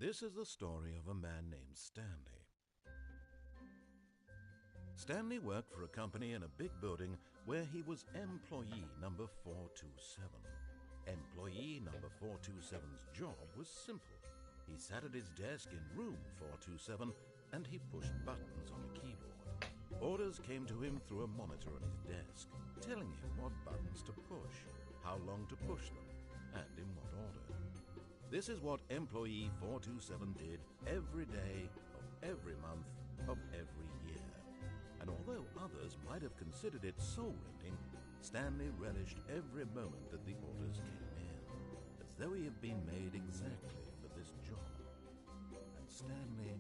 This is the story of a man named Stanley. Stanley worked for a company in a big building where he was employee number 427. Employee number 427's job was simple. He sat at his desk in room 427 and he pushed buttons on a keyboard. Orders came to him through a monitor on his desk, telling him what buttons to push, how long to push them, and in what order. This is what employee 427 did every day of every month of every year. And although others might have considered it soul-rending, Stanley relished every moment that the orders came in, as though he had been made exactly for this job. And Stanley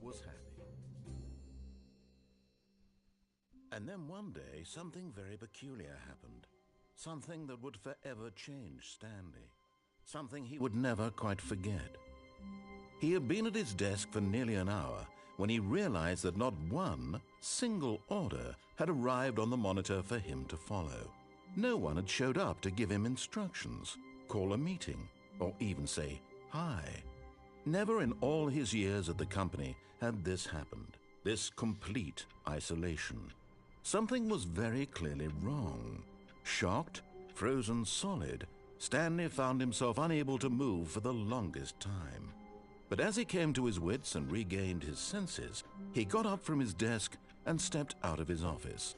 was happy. And then one day, something very peculiar happened. Something that would forever change Stanley. Something he would never quite forget. He had been at his desk for nearly an hour when he realized that not one single order had arrived on the monitor for him to follow. No one had showed up to give him instructions, call a meeting, or even say hi. Never in all his years at the company had this happened, this complete isolation. Something was very clearly wrong. Shocked, frozen solid, Stanley found himself unable to move for the longest time. But as he came to his wits and regained his senses, he got up from his desk and stepped out of his office.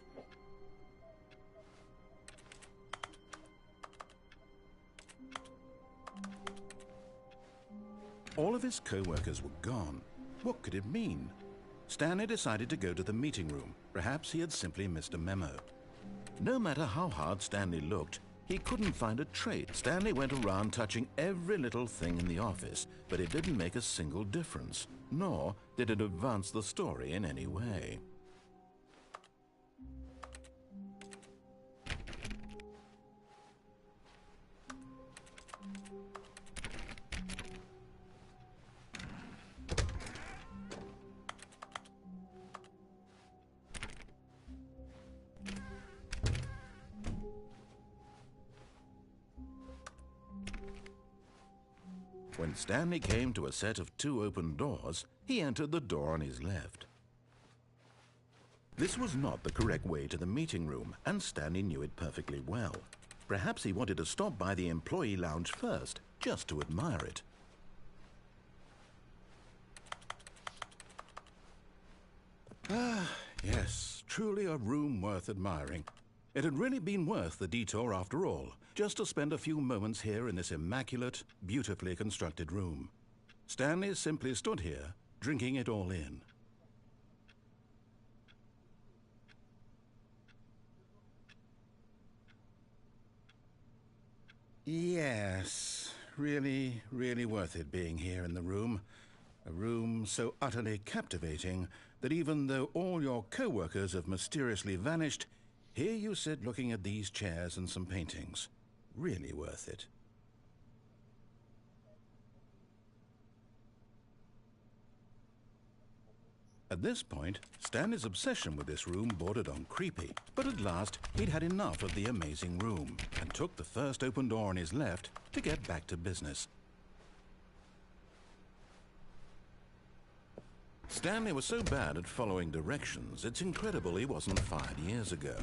All of his co-workers were gone. What could it mean? Stanley decided to go to the meeting room. Perhaps he had simply missed a memo. No matter how hard Stanley looked, he couldn't find a trait. Stanley went around touching every little thing in the office, but it didn't make a single difference, nor did it advance the story in any way. When Stanley came to a set of 2 open doors, he entered the door on his left. This was not the correct way to the meeting room, and Stanley knew it perfectly well. Perhaps he wanted to stop by the employee lounge first, just to admire it. Ah, yes, truly a room worth admiring. It had really been worth the detour after all, just to spend a few moments here in this immaculate, beautifully constructed room. Stanley simply stood here, drinking it all in. Yes, really, really worth it being here in the room. A room so utterly captivating that even though all your co-workers have mysteriously vanished, here you sit looking at these chairs and some paintings. Really worth it. At this point, Stanley's obsession with this room bordered on creepy, but at last he'd had enough of the amazing room and took the first open door on his left to get back to business. Stanley was so bad at following directions, it's incredible he wasn't fired years ago.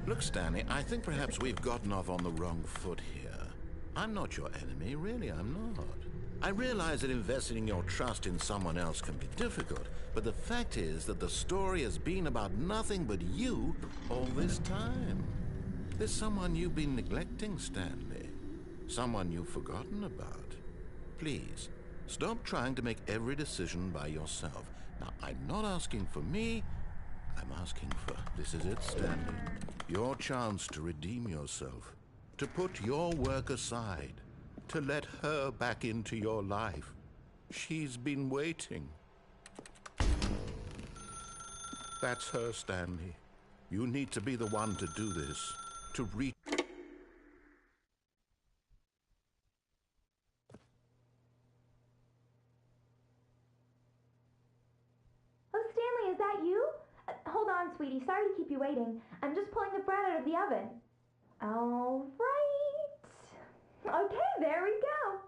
Look, Stanley, I think perhaps we've gotten off on the wrong foot here. I'm not your enemy, really, I'm not. I realize that investing your trust in someone else can be difficult, but the fact is that the story has been about nothing but you all this time. There's someone you've been neglecting, Stanley. Someone you've forgotten about. Please, stop trying to make every decision by yourself. Now, I'm not asking for me, I'm asking for, this is it, Stanley, your chance to redeem yourself, to put your work aside, to let her back into your life. She's been waiting. That's her, Stanley. You need to be the one to do this, to reach. Oh, Stanley, is that you? Hold on, sweetie. Sorry to keep you waiting. I'm just pulling the bread out of the oven. All right. Okay, there we go.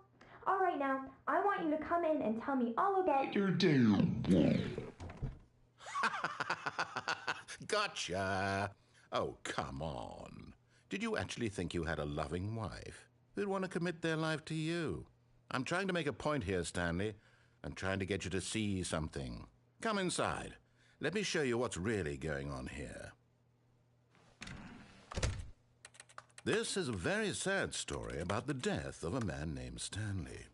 All right, now, I want you to come in and tell me all about your day. Gotcha. Oh, come on. Did you actually think you had a loving wife who'd want to commit their life to you? I'm trying to make a point here, Stanley. I'm trying to get you to see something. Come inside. Let me show you what's really going on here. This is a very sad story about the death of a man named Stanley.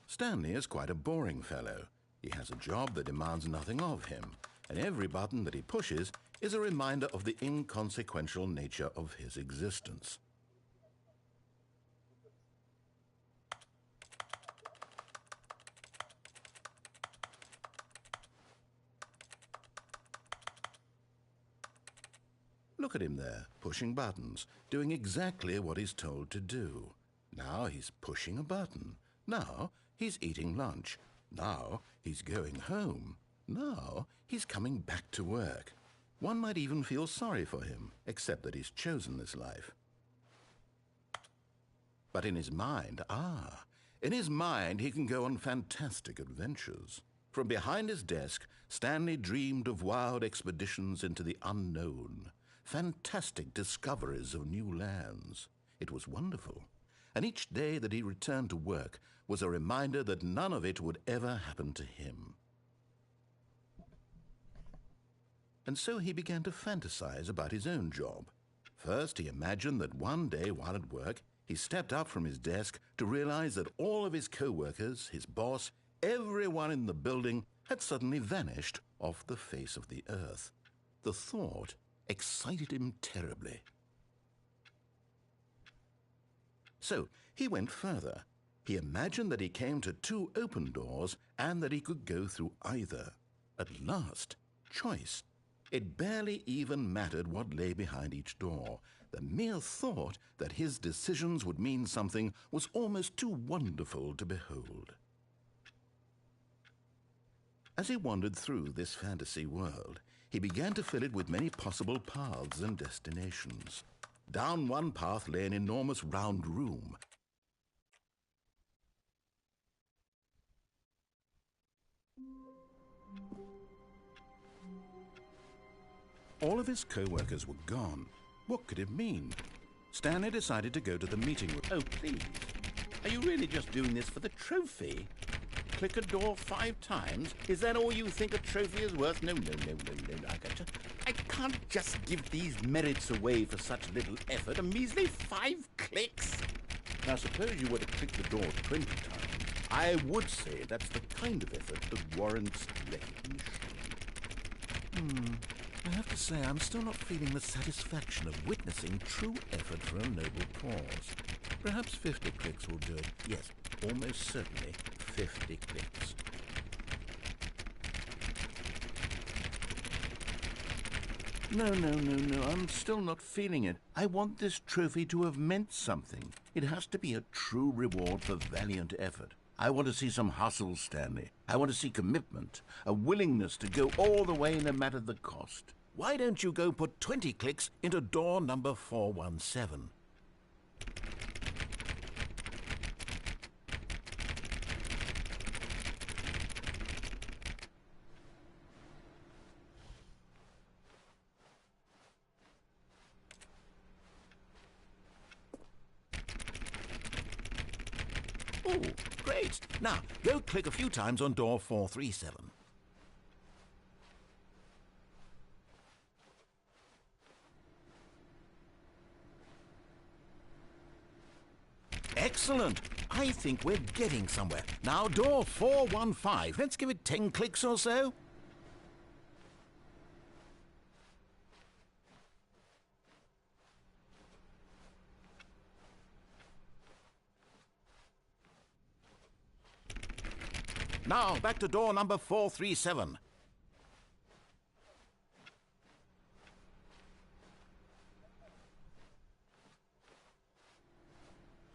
Stanley is quite a boring fellow. He has a job that demands nothing of him, and every button that he pushes is a reminder of the inconsequential nature of his existence. Look at him there, pushing buttons, doing exactly what he's told to do. Now he's pushing a button. Now he's eating lunch. Now he's going home. Now he's coming back to work. One might even feel sorry for him, except that he's chosen this life. But in his mind, he can go on fantastic adventures. From behind his desk, Stanley dreamed of wild expeditions into the unknown, fantastic discoveries of new lands. It was wonderful. And each day that he returned to work was a reminder that none of it would ever happen to him. And so he began to fantasize about his own job. First, he imagined that one day while at work, he stepped up from his desk to realize that all of his co-workers, his boss, everyone in the building had suddenly vanished off the face of the earth. The thought excited him terribly. So he went further. He imagined that he came to two open doors and that he could go through either. At last, choice. It barely even mattered what lay behind each door. The mere thought that his decisions would mean something was almost too wonderful to behold. As he wandered through this fantasy world, he began to fill it with many possible paths and destinations. Down one path lay an enormous round room. All of his co-workers were gone. What could it mean? Stanley decided to go to the meeting room. Oh, please. Are you really just doing this for the trophy? Click a door 5 times? Is that all you think a trophy is worth? No. I can't just give these merits away for such little effort. A measly 5 clicks? Now, suppose you were to click the door 20 times. I would say that's the kind of effort that warrants recognition. I have to say, I'm still not feeling the satisfaction of witnessing true effort for a noble cause. Perhaps 50 clicks will do it. Yes, almost certainly 50 clicks. No, I'm still not feeling it. I want this trophy to have meant something. It has to be a true reward for valiant effort. I want to see some hustle, Stanley. I want to see commitment, a willingness to go all the way no matter the cost. Why don't you go put 20 clicks into door number 417? Oh, great. Now, go click a few times on door 437. Excellent. I think we're getting somewhere. Now, door 415. Let's give it 10 clicks or so. Now, back to door number 437.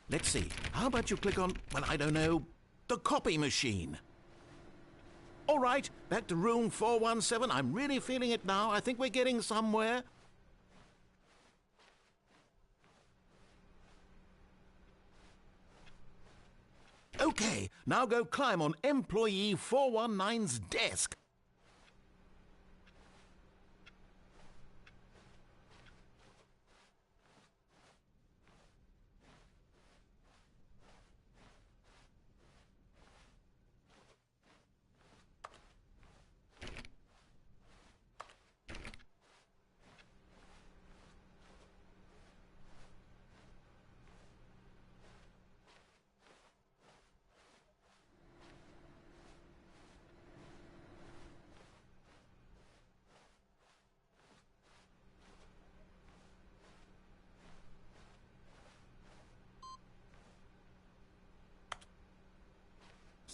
Let's see. How about you click on, well, I don't know, the copy machine? All right, back to room 417. I'm really feeling it now. I think we're getting somewhere. Okay, now go climb on employee 419's desk.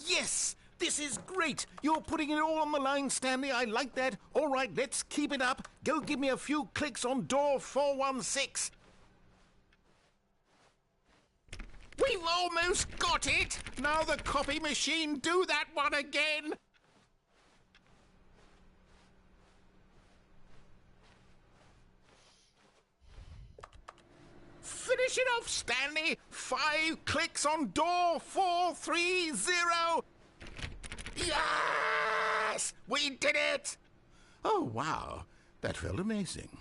Yes! This is great! You're putting it all on the line, Stanley. I like that. All right, let's keep it up. Go give me a few clicks on door 416. We've almost got it! Now the copy machine, do that one again! Finish it off, Stanley! 5 clicks on door 430! Yes! We did it! Oh, wow. That felt amazing.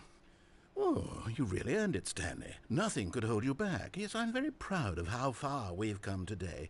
Oh, you really earned it, Stanley. Nothing could hold you back. Yes, I'm very proud of how far we've come today.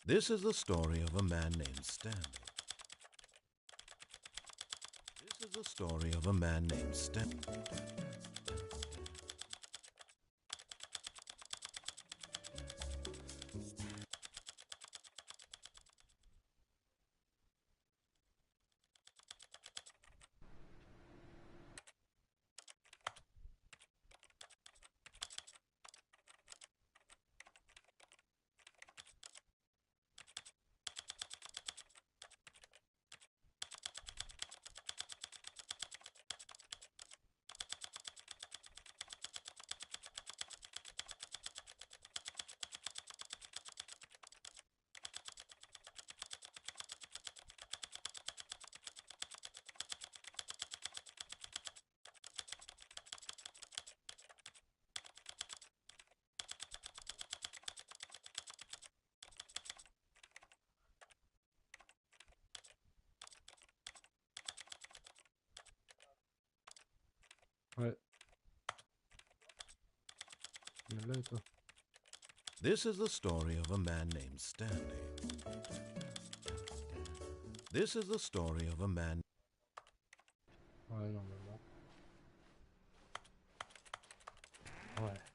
This is the story of a man named Stanley. This is the story of a man named Stanley. Ouais. Là, toi. This is the story of a man named Stanley. This is the story of a man. Ouais, normalement. Ouais.